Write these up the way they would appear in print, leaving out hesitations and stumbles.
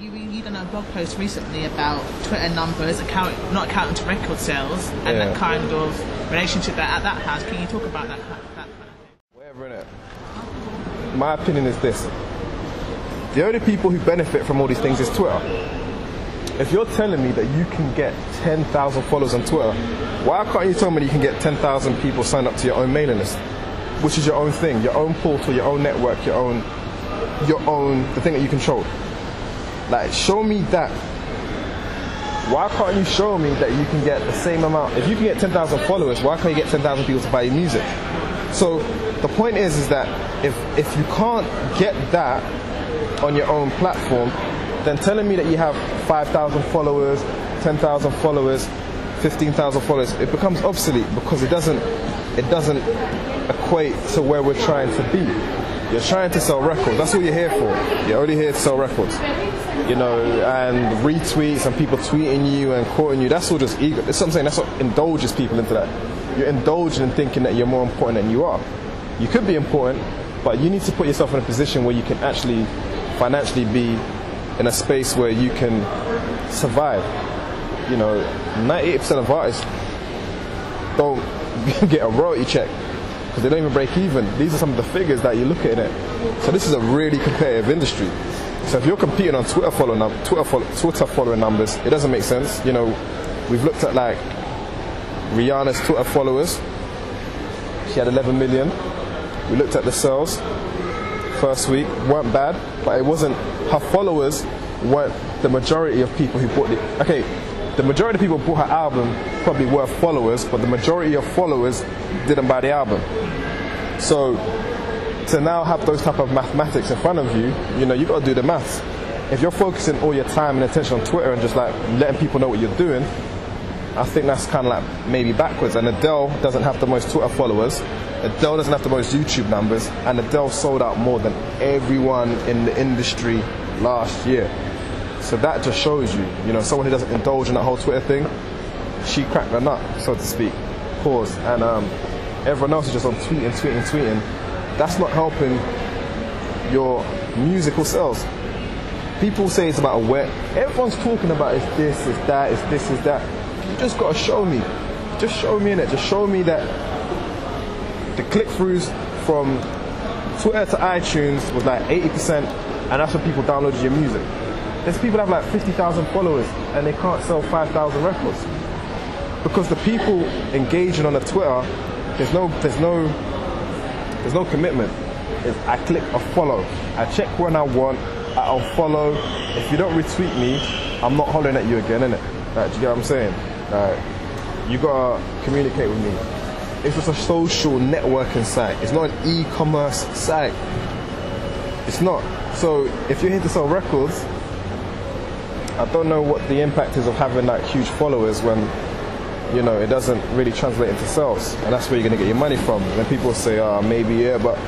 You done a blog post recently about Twitter numbers, not accounting to record sales, and that kind of relationship that has. Can you talk about that kind of thing? Whatever, innit? My opinion is this. The only people who benefit from all these things is Twitter. If you're telling me that you can get 10,000 followers on Twitter, why can't you tell me that you can get 10,000 people signed up to your own mailing list? Which is your own thing, your own portal, your own network, the thing that you control. Like, show me that. Why can't you show me that you can get the same amount? If you can get 10,000 followers, why can't you get 10,000 people to buy your music? So the point is that if you can't get that on your own platform, then telling me that you have 5,000 followers, 10,000 followers, 15,000 followers, it becomes obsolete because it doesn't equate to where we're trying to be. You're trying to sell records. That's all you're here for. You're only here to sell records. You know, and retweets and people tweeting you and quoting you, that's all just ego. That's what I'm saying. That's what indulges people into that. You're indulging in thinking that you're more important than you are. You could be important, but you need to put yourself in a position where you can actually financially be in a space where you can survive. You know, 98% of artists don't get a royalty check because they don't even break even. These are some of the figures that you look at in it. So this is a really competitive industry. So if you're competing on Twitter following numbers, it doesn't make sense. You know, we've looked at like Rihanna's Twitter followers. She had 11 million. We looked at the sales first week, weren't bad, but it wasn't, her followers weren't the majority of people who bought it. Okay, the majority of people who bought her album probably were followers, but the majority of followers didn't buy the album. So to now have those type of mathematics in front of you, you know, you got to do the maths. If you're focusing all your time and attention on Twitter and just like letting people know what you're doing, I think that's kind of like maybe backwards. And Adele doesn't have the most Twitter followers. Adele doesn't have the most YouTube numbers, and Adele sold out more than everyone in the industry last year. So that just shows you, you know, someone who doesn't indulge in that whole Twitter thing, she cracked the nut, so to speak. Pause. And everyone else is just on tweeting. That's not helping your musical sales. People say it's about where everyone's talking about is this, is that, is this, is that. You just gotta show me. Just show me in it. Just show me that the click-throughs from Twitter to iTunes was like 80%, and that's when people downloaded your music. There's people that have like 50,000 followers and they can't sell 5,000 records because the people engaging on the Twitter, there's no commitment. I click a follow. I check when I want. I'll follow. If you don't retweet me, I'm not hollering at you again, innit? Like, do you get what I'm saying? You gotta communicate with me. It's just a social networking site. It's not an e-commerce site. It's not. So if you're here to sell records, I don't know what the impact is of having like huge followers when, you know, it doesn't really translate into sales, and that's where you're gonna get your money from. When people say, "Oh, maybe yeah, but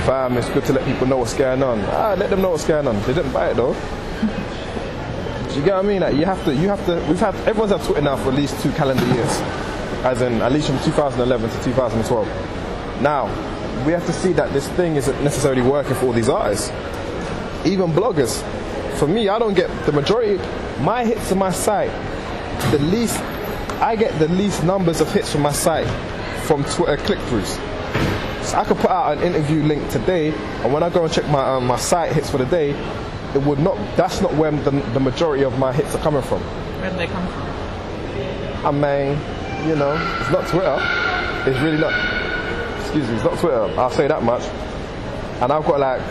fam, it's good to let people know what's going on." Let them know what's going on. They didn't buy it though. Do you get what I mean? Like, you have to. Everyone's had Twitter now for at least 2 calendar years, as in at least from 2011 to 2012. Now, we have to see that this thing isn't necessarily working for all these artists, even bloggers. For me, I don't get the majority. My hits on my site, I get the least numbers of hits from my site from Twitter click-throughs. So I could put out an interview link today, and when I go and check my site hits for the day, it would not. That's not where the majority of my hits are coming from. Where do they come from? I mean, you know, it's not Twitter. It's really not. Excuse me, it's not Twitter. I'll say that much. And I've got like,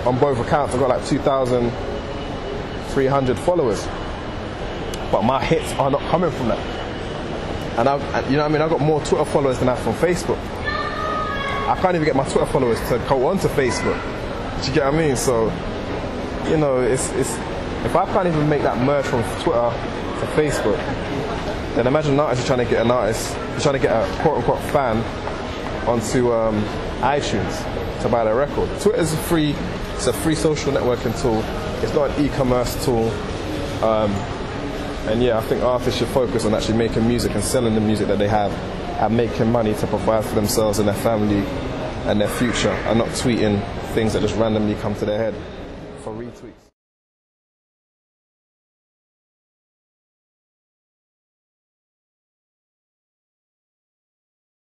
on both accounts, I've got like 2,300 followers. But my hits are not coming from that. And you know what I mean? I've got more Twitter followers than I have from Facebook. I can't even get my Twitter followers to go onto Facebook. Do you get what I mean? So, you know, it's if I can't even make that merge from Twitter to Facebook, then imagine an artist is trying to get a quote-unquote fan onto iTunes to buy their record. Twitter is free. It's a free social networking tool. It's not an e-commerce tool. And yeah, I think artists should focus on actually making music and selling the music that they have and making money to provide for themselves and their family and their future, and not tweeting things that just randomly come to their head for retweets.